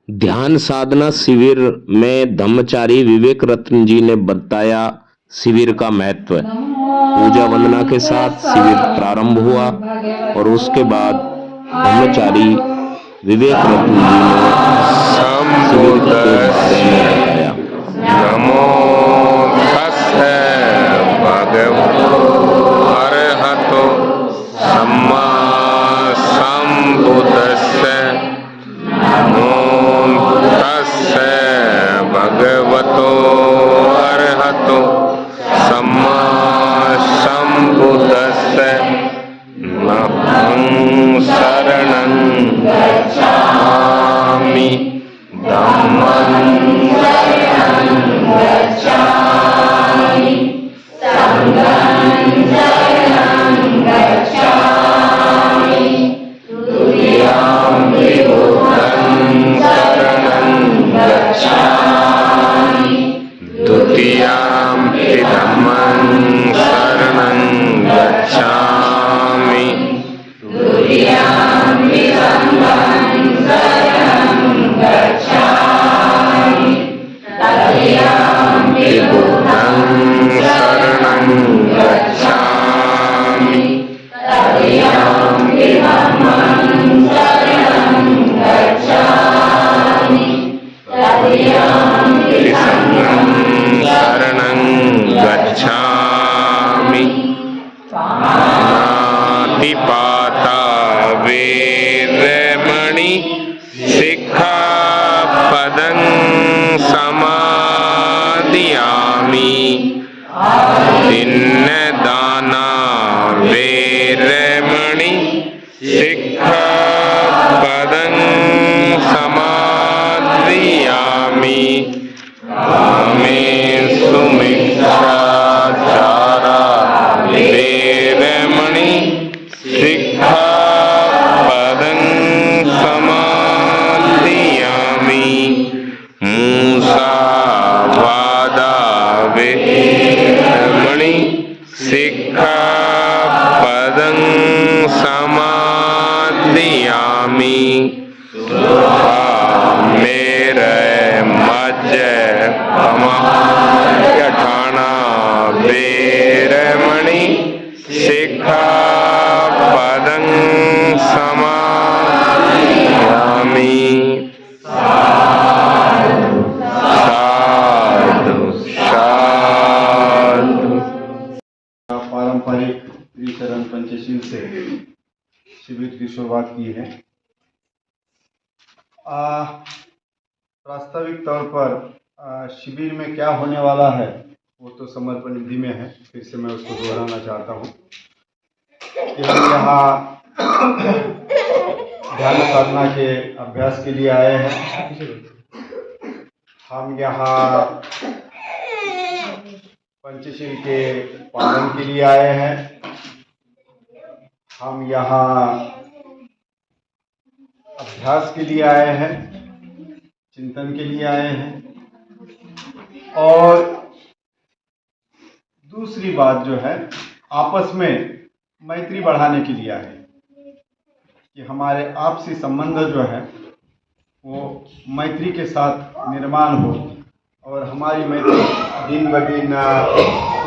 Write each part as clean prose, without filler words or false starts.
ध्यान साधना शिविर में धम्मचारी विवेक रत्न जी ने बताया शिविर का महत्व। पूजा वंदना के साथ शिविर प्रारंभ हुआ और उसके बाद धम्मचारी विवेक रत्न जी ने शिविर के बारे में बताया। नमो तस्सै भगवतो अरहतो सम्मा संबुद्धिस्सै। नमो तस्सै भगवतो अरहतो सम्मा संबुद्धिस्सै। नमः शरणं गच्छामि धम्मं शरणं गच्छामि संघं शरणं गच्छामि तुभ्यं बुद्धं शरणं गच्छामि द्वितीयं धम्मं शरणं गच्छामि तुभ्यं संघं शरणं गच्छामि तृतीयं बुद्धं शरणं गच्छामि तृतीयं धम्मं शरणं गच्छामि तृतीयं संघं शरणं गच्छामि। पाणिपाता वेरमणि सिक्खापदं समादियामि। दिन्नदाना वेरमणि सिक्खापदं समादियामि। कामेषु मिथ्याचारा वेरमणि सिक्खापदं समादियामि। मूसावादा वेरमणि सिक्खापदं समादियामि। यठाना वेरमणि सिक्खापदं समादियामि। साधु साधु। पारंपरिक त्रिचरण पंचशील से शिविर की शुरुआत की है। वास्तविक तौर पर शिविर में क्या होने वाला है वो तो समर्पण निधि में है। फिर से मैं उसको दोहराना चाहता हूँ कि हम यहाँ ध्यान साधना के अभ्यास के लिए आए हैं। हम यहाँ पंचशील के पालन के लिए आए हैं। हम यहाँ अभ्यास के लिए आए हैं, चिंतन के लिए आए हैं। और दूसरी बात जो है, आपस में मैत्री बढ़ाने के लिए आए हैं कि हमारे आपसी संबंध जो है वो मैत्री के साथ निर्माण हो और हमारी मैत्री दिन ब दिन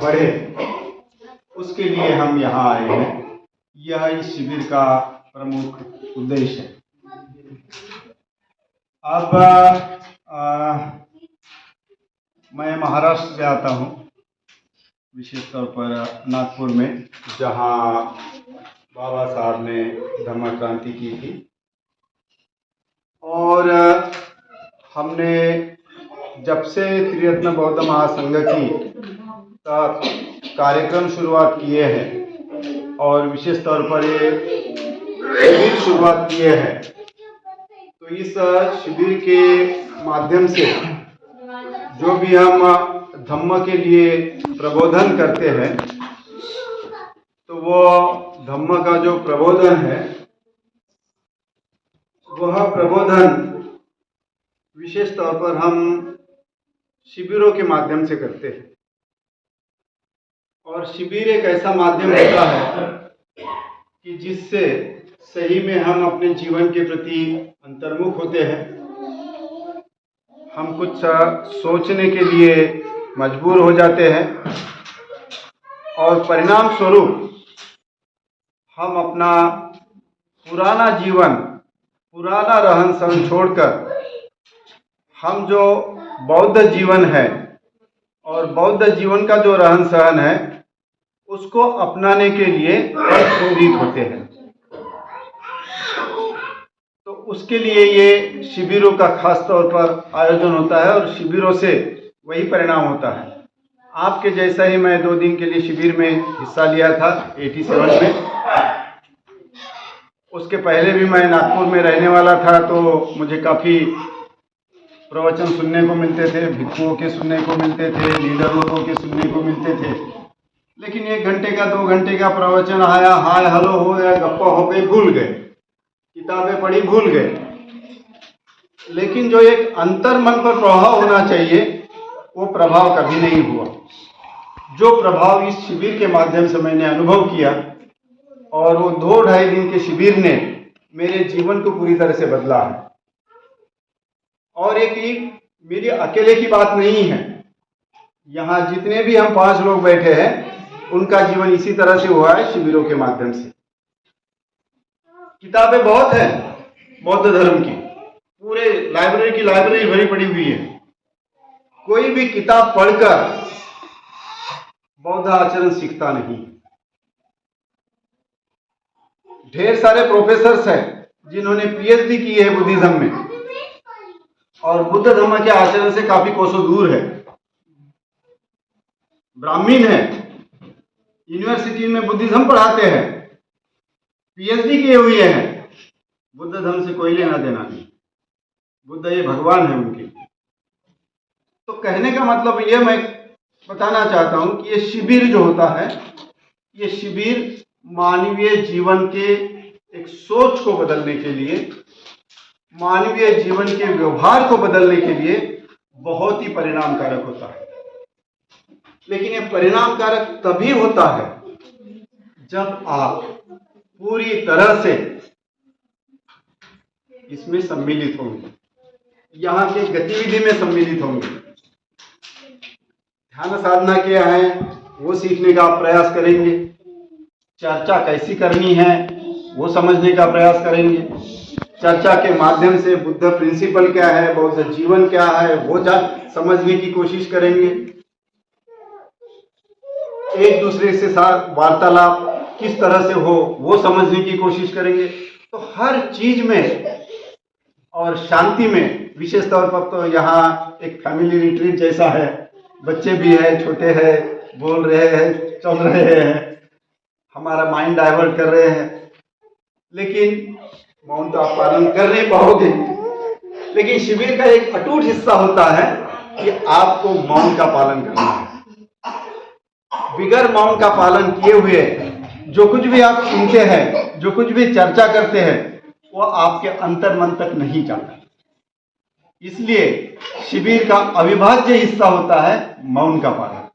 बढ़े, उसके लिए हम यहाँ आए हैं। यह इस शिविर का प्रमुख उद्देश्य है। अब मैं महाराष्ट्र से आता हूँ, विशेष तौर पर नागपुर में, जहाँ बाबा साहब ने धम्म क्रांति की थी। और हमने जब से त्रिरत्न बौद्ध महासंघ की कार्यक्रम शुरुआत किए हैं और विशेष तौर पर ये शिविर शुरुआत किए हैं, तो इस शिविर के माध्यम से जो भी हम धम्म के लिए प्रबोधन करते हैं, तो वो धम्म का जो प्रबोधन है, वह प्रबोधन विशेष तौर पर हम शिविरों के माध्यम से करते हैं। और शिविर एक ऐसा माध्यम होता है कि जिससे सही में हम अपने जीवन के प्रति अंतर्मुख होते हैं हम कुछ सोचने के लिए मजबूर हो जाते हैं और परिणाम स्वरूप हम अपना पुराना जीवन, पुराना रहन सहन छोड़कर हम जो बौद्ध जीवन है और बौद्ध जीवन का जो रहन सहन है उसको अपनाने के लिए प्रेरित होते हैं। तो उसके लिए ये शिविरों का खास तौर पर आयोजन होता है और शिविरों से वही परिणाम होता है। आपके जैसा ही मैं 2 दिन के लिए शिविर में हिस्सा लिया था 87 में। उसके पहले भी मैं नागपुर में रहने वाला था, तो मुझे काफ़ी प्रवचन सुनने को मिलते थे, भिक्षुओं के सुनने को मिलते थे, लीडर लोगों के सुनने को मिलते थे। लेकिन 1 घंटे का 2 घंटे का प्रवचन आया, हाय हेलो हो गया, गप्पा हो गई, भूल गए, किताबें पढ़ी, भूल गए। लेकिन जो एक अंतर मन पर प्रभाव होना चाहिए वो प्रभाव कभी नहीं हुआ। जो प्रभाव इस शिविर के माध्यम से मैंने अनुभव किया और वो 2-2.5 दिन के शिविर ने मेरे जीवन को पूरी तरह से बदला है। और एक ही मेरी अकेले की बात नहीं है, यहाँ जितने भी हम 5 लोग बैठे हैं उनका जीवन इसी तरह से हुआ है शिविरों के माध्यम से। किताबें बहुत है बौद्ध धर्म की, पूरे लाइब्रेरी की लाइब्रेरी भरी पड़ी हुई है। कोई भी किताब पढ़कर बौद्ध आचरण सीखता नहीं। ढेर सारे प्रोफेसर्स हैं जिन्होंने पीएचडी की है बुद्धिज्म में और बुद्ध धर्म के आचरण से काफी कोसों दूर है। ब्राह्मण है, यूनिवर्सिटी में बुद्धिज्म पढ़ाते हैं, पीएचडी किए हुए हैं, बुद्ध धर्म से कोई लेना देना नहीं। बुद्ध ये भगवान है उनके। तो कहने का मतलब ये मैं बताना चाहता हूं कि ये शिविर जो होता है, ये शिविर मानवीय जीवन के एक सोच को बदलने के लिए, मानवीय जीवन के व्यवहार को बदलने के लिए बहुत ही परिणाम कारक होता है। लेकिन ये परिणाम कारक तभी होता है जब आप पूरी तरह से इसमें सम्मिलित होंगे, यहाँ के गतिविधि में सम्मिलित होंगे। ध्यान साधना क्या है वो सीखने का आप प्रयास करेंगे, चर्चा कैसी करनी है वो समझने का प्रयास करेंगे, चर्चा के माध्यम से बुद्ध प्रिंसिपल क्या है, बौद्ध जीवन क्या है वो समझने की कोशिश करेंगे। एक दूसरे से साथ वार्तालाप किस तरह से हो वो समझने की कोशिश करेंगे। तो हर चीज में और शांति में, विशेष तौर पर तो यहाँ एक फैमिली रिट्रीट जैसा है, बच्चे भी हैं, छोटे हैं, बोल रहे हैं, चल रहे हैं, हमारा माइंड डाइवर्ट कर रहे हैं, लेकिन मौन तो आप पालन कर नहीं पाओगे। लेकिन शिविर का एक अटूट हिस्सा होता है कि आपको मौन का पालन करना है। बिगर मौन का पालन किए हुए जो कुछ भी आप सुनते हैं, जो कुछ भी चर्चा करते हैं, वो आपके अंतर मन तक नहीं जाता। इसलिए शिविर का अविभाज्य हिस्सा होता है मौन का पालन,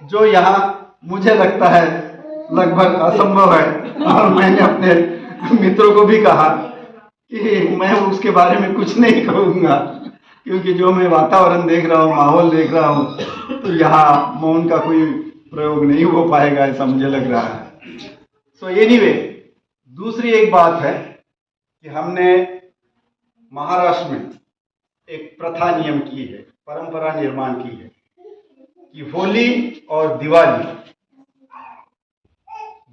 जो यहाँ मुझे लगता है लगभग असंभव है। और मैंने अपने मित्रों को भी कहा कि मैं उसके बारे में कुछ नहीं कहूँगा, क्योंकि जो मैं वातावरण देख रहा हूँ, माहौल देख रहा हूँ, तो यहाँ मौन का कोई प्रयोग नहीं हो पाएगा ऐसा मुझे लग रहा है। सो एनीवे, दूसरी एक बात है कि हमने महाराष्ट्र में एक प्रथा नियम की है, परंपरा निर्माण की है कि होली और दिवाली,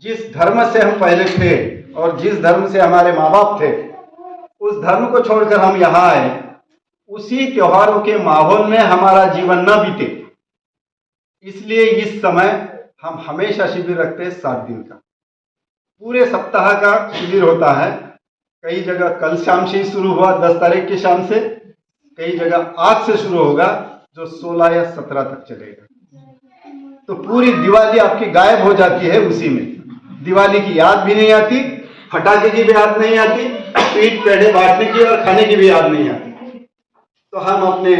जिस धर्म से हम पहले थे और जिस धर्म से हमारे माँ बाप थे, उस धर्म को छोड़कर हम यहाँ आए, उसी त्योहारों के माहौल में हमारा जीवन न बीते, इसलिए इस समय हम हमेशा शिविर रखते हैं 7 दिन का। पूरे सप्ताह का शिविर होता है। कई जगह कल शाम से ही शुरू हुआ, 10 तारीख की शाम से, कई जगह आज से शुरू होगा जो 16 या 17 तक चलेगा। तो पूरी दिवाली आपकी गायब हो जाती है उसी में। दिवाली की याद भी नहीं आती, फटाके की भी याद नहीं आती, पीठ पेढ़े बांटने की और खाने की भी याद नहीं आती। तो हम अपने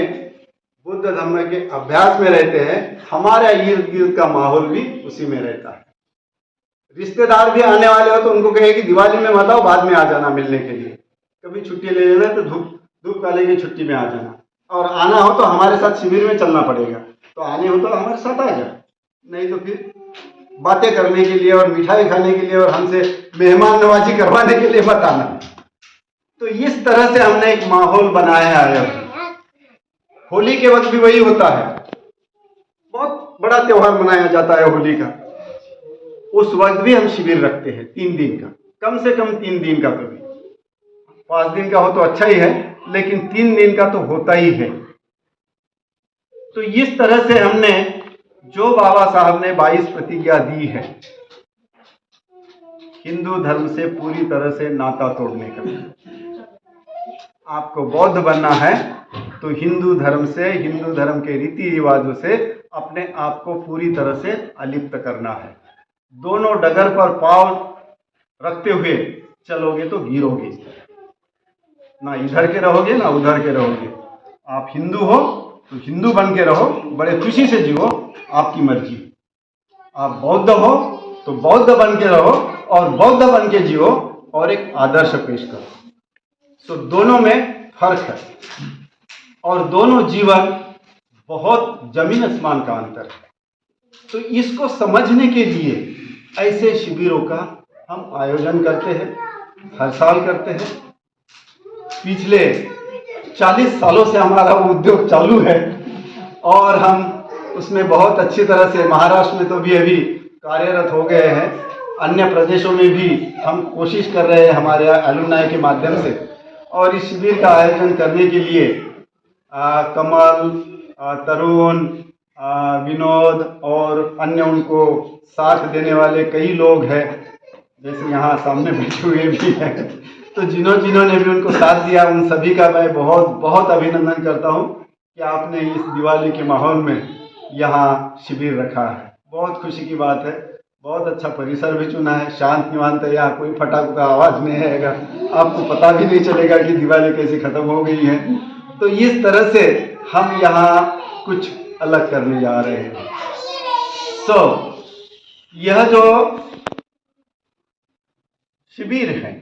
बुद्ध धर्म के अभ्यास में रहते हैं, हमारा इर्द गिर्द का माहौल भी उसी में रहता है। रिश्तेदार भी आने वाले हो तो उनको कहे कि दिवाली में मत आओ, बाद में आ जाना मिलने के लिए, कभी छुट्टी ले लेना तो धूप काले की छुट्टी में आ जाना। और आना हो तो हमारे साथ शिविर में चलना पड़ेगा। तो आने हो तो हमारे साथ आ जाए, नहीं तो फिर बातें करने के लिए और मिठाई खाने के लिए और हमसे मेहमान नवाजी करवाने के लिए मत आना। तो इस तरह से हमने एक माहौल बनाया है। होली के वक्त भी वही होता है, बहुत बड़ा त्योहार मनाया जाता है होली का। उस वक्त भी हम शिविर रखते हैं 3 दिन का, कम से कम 3 दिन का, तो भी 5 दिन का हो तो अच्छा ही है, लेकिन 3 दिन का तो होता ही है। तो इस तरह से हमने जो बाबा साहब ने 22 प्रतिज्ञा दी है, हिंदू धर्म से पूरी तरह से नाता तोड़ने का। आपको बौद्ध बनना है तो हिंदू धर्म से, हिंदू धर्म के रीति रिवाजों से अपने आप को पूरी तरह से अलिप्त करना है। दोनों डगर पर पांव रखते हुए चलोगे तो गिरोगे, ना इधर के रहोगे ना उधर के रहोगे। आप हिंदू हो तो हिंदू बन के रहो, बड़े खुशी से जियो, आपकी मर्जी। आप बौद्ध हो तो बौद्ध बन के रहो और बौद्ध बन के जियो और एक आदर्श पेश करो। तो दोनों में फर्क है और दोनों जीवन बहुत जमीन आसमान का अंतर है। तो इसको समझने के लिए ऐसे शिविरों का हम आयोजन करते हैं, हर साल करते हैं। पिछले 40 सालों से हमारा वो उद्योग चालू है और हम उसमें बहुत अच्छी तरह से, महाराष्ट्र में तो भी अभी कार्यरत हो गए हैं, अन्य प्रदेशों में भी हम कोशिश कर रहे हैं हमारे एलुमनाई के माध्यम से। और इस शिविर का आयोजन करने के लिए कमल, तरुण, विनोद और अन्य उनको साथ देने वाले कई लोग हैं, जैसे यहाँ सामने बैठे हुए भी हैं। तो जिन्होंने भी उनको साथ दिया, उन सभी का मैं बहुत बहुत अभिनंदन करता हूँ कि आपने इस दिवाली के माहौल में यहाँ शिविर रखा है। बहुत खुशी की बात है। बहुत अच्छा परिसर भी चुना है, शांत निवांत है, यहाँ कोई फटाकों का आवाज़ नहीं आएगा, आपको पता भी नहीं चलेगा कि दिवाली कैसे ख़त्म हो गई है। तो इस तरह से हम यहाँ कुछ अलग करने जा रहे हैं। यह जो शिविर है,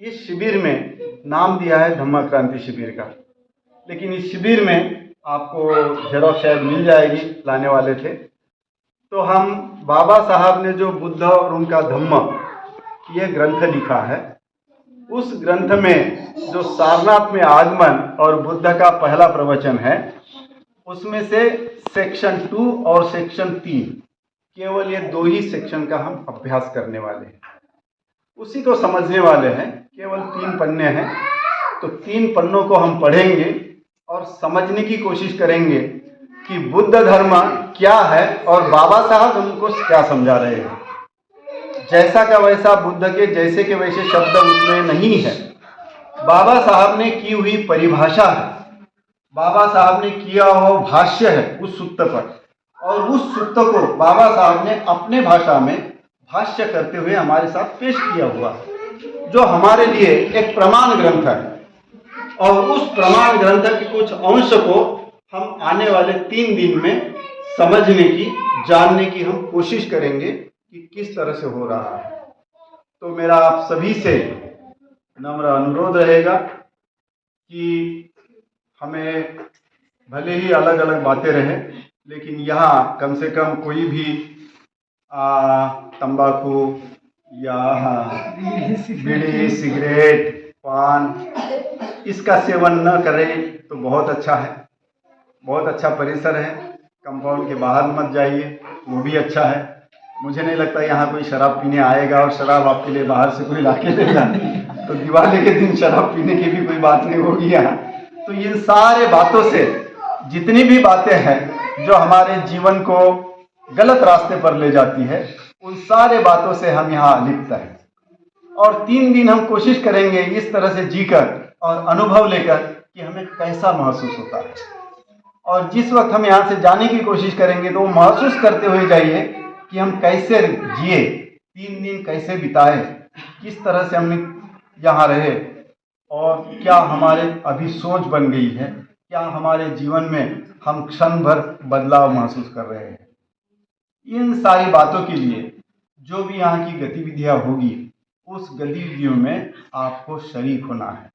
इस शिविर में नाम दिया है धम्म क्रांति शिविर का, लेकिन इस शिविर में आपको झेरॉक्स शायद मिल जाएगी, लाने वाले थे। तो हम बाबा साहब ने जो बुद्ध और उनका धम्म ये ग्रंथ लिखा है, उस ग्रंथ में जो सारनाथ में आगमन और बुद्ध का पहला प्रवचन है, उसमें से सेक्शन 2 और सेक्शन 3, केवल ये 2 ही सेक्शन का हम अभ्यास करने वाले हैं, उसी को समझने वाले हैं। केवल 3 पन्ने हैं, तो 3 पन्नों को हम पढ़ेंगे और समझने की कोशिश करेंगे कि बुद्ध धर्म क्या है और बाबा साहब हमको क्या समझा रहे हैं। जैसा का वैसा, बुद्ध के जैसे के वैसे शब्द उसमें नहीं है। बाबा साहब ने की हुई परिभाषा है, बाबा साहब ने किया हुआ भाष्य है उस सूत्र पर, और उस सूत्र को बाबा साहब ने अपने भाषा में भाष्य करते हुए हमारे साथ पेश किया हुआ है, जो हमारे लिए एक प्रमाण ग्रंथ है। और उस प्रमाण ग्रंथ के कुछ अंश को हम आने वाले 3 दिन में समझने की, जानने की हम कोशिश करेंगे कि किस तरह से हो रहा है। तो मेरा आप सभी से नम्र अनुरोध रहेगा कि हमें भले ही अलग अलग बातें रहें, लेकिन यहाँ कम से कम कोई भी तंबाकू या बीड़ी, सिगरेट, पान, इसका सेवन न करें तो बहुत अच्छा है। बहुत अच्छा परिसर है, कंपाउंड के बाहर मत जाइए, वो भी अच्छा है। मुझे नहीं लगता यहाँ कोई शराब पीने आएगा और शराब आपके लिए बाहर से कोई लाके देगा, तो दिवाली के दिन शराब पीने की भी कोई बात नहीं होगी यहाँ। तो इन सारे बातों से, जितनी भी बातें हैं जो हमारे जीवन को गलत रास्ते पर ले जाती है, उन सारे बातों से हम यहाँ लिप्त हैं। और 3 दिन हम कोशिश करेंगे इस तरह से जीकर और अनुभव लेकर कि हमें कैसा महसूस होता है। और जिस वक्त हम यहाँ से जाने की कोशिश करेंगे तो वो महसूस करते हुए जाइए कि हम कैसे जिए, 3 दिन कैसे बिताए, किस तरह से हमने यहाँ रहे, और क्या हमारे अभी सोच बन गई है, क्या हमारे जीवन में हम क्षण भर बदलाव महसूस कर रहे हैं। इन सारी बातों के लिए जो भी यहाँ की गतिविधियाँ होगी, उस गतिविधियों में आपको शरीक होना है,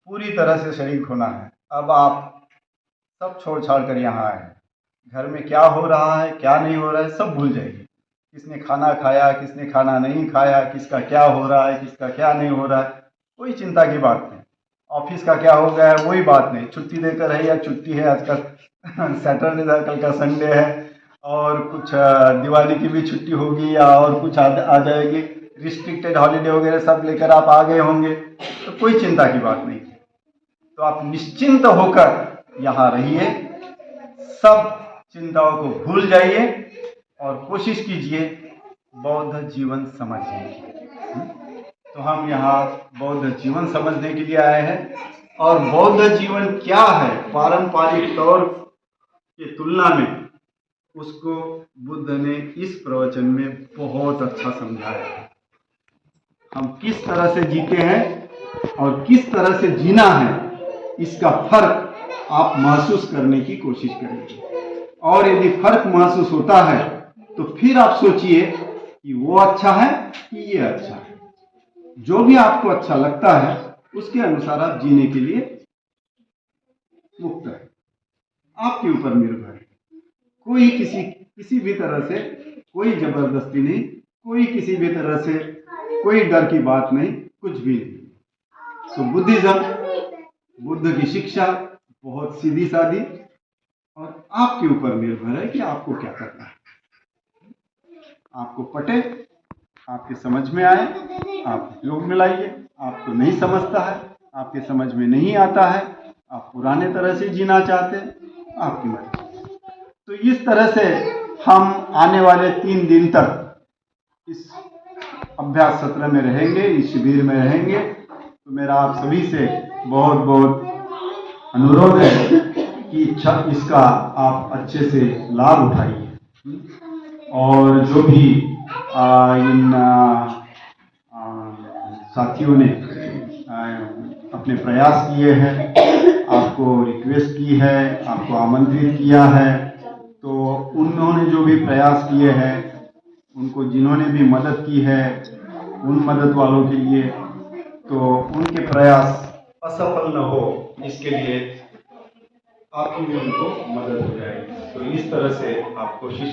पूरी तरह से शरीक होना है। अब आप सब छोड़ छाड़ कर यहाँ आए। घर में क्या हो रहा है क्या नहीं हो रहा है सब भूल जाइए। किसने खाना खाया किसने खाना नहीं खाया, किसका क्या हो रहा है किसका क्या नहीं हो रहा है, कोई चिंता की बात नहीं। ऑफिस का क्या हो गया है वही बात नहीं, छुट्टी देकर है या छुट्टी है, आज का सैटरडे था, कल का संडे है, और कुछ दिवाली की भी छुट्टी होगी या और कुछ आ जाएगी, रिस्ट्रिक्टेड हॉलीडे वगैरह सब लेकर आप आ गए होंगे, तो कोई चिंता की बात नहीं। तो आप निश्चिंत होकर यहाँ रहिए, सब चिंताओं को भूल जाइए और कोशिश कीजिए बौद्ध जीवन समझिए। तो हम यहाँ बौद्ध जीवन समझने के लिए आए हैं, और बौद्ध जीवन क्या है पारंपरिक तौर की तुलना में, उसको बुद्ध ने इस प्रवचन में बहुत अच्छा समझाया है। हम किस तरह से जीते हैं और किस तरह से जीना है, इसका फर्क आप महसूस करने की कोशिश करेंगे। और यदि फर्क महसूस होता है तो फिर आप सोचिए कि वो अच्छा है कि ये अच्छा है। जो भी आपको अच्छा लगता है उसके अनुसार आप जीने के लिए मुक्त है, आपके ऊपर निर्भर है। कोई किसी भी तरह से कोई जबरदस्ती नहीं, कोई किसी भी तरह से कोई डर की बात नहीं, कुछ भी नहीं। सो बुद्धिज्म, बुद्ध की शिक्षा बहुत सीधी सादी, और आपके ऊपर निर्भर है कि आपको क्या करना है। आपको पटे, आपके समझ में आए, आप उपयोग में लाइए। आपको नहीं समझता है, आपके समझ में नहीं आता है, आप पुराने तरह से जीना चाहते हैं, आपकी मर्जी। तो इस तरह से हम आने वाले 3 दिन तक इस अभ्यास सत्र में रहेंगे, इस शिविर में रहेंगे। तो मेरा आप सभी से बहुत बहुत अनुरोध है कि इसका आप अच्छे से लाभ उठाइए, और जो भी इन साथियों ने अपने प्रयास किए हैं, आपको रिक्वेस्ट की है, आपको आमंत्रित किया है, तो उन्होंने जो भी प्रयास किए हैं, उनको जिन्होंने भी मदद की है, उन मदद वालों के लिए, तो उनके प्रयास असफल न हो, इसके लिए आपकी भी उनको मदद हो जाएगी। तो इस तरह से आप कोशिश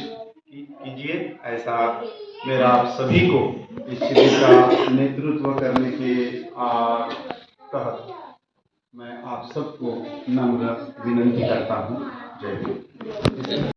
कीजिए। ऐसा मेरा आप सभी को इस शिविर का नेतृत्व करने के तहत मैं आप सबको नम्र विनंती करता हूँ। जय हिंद।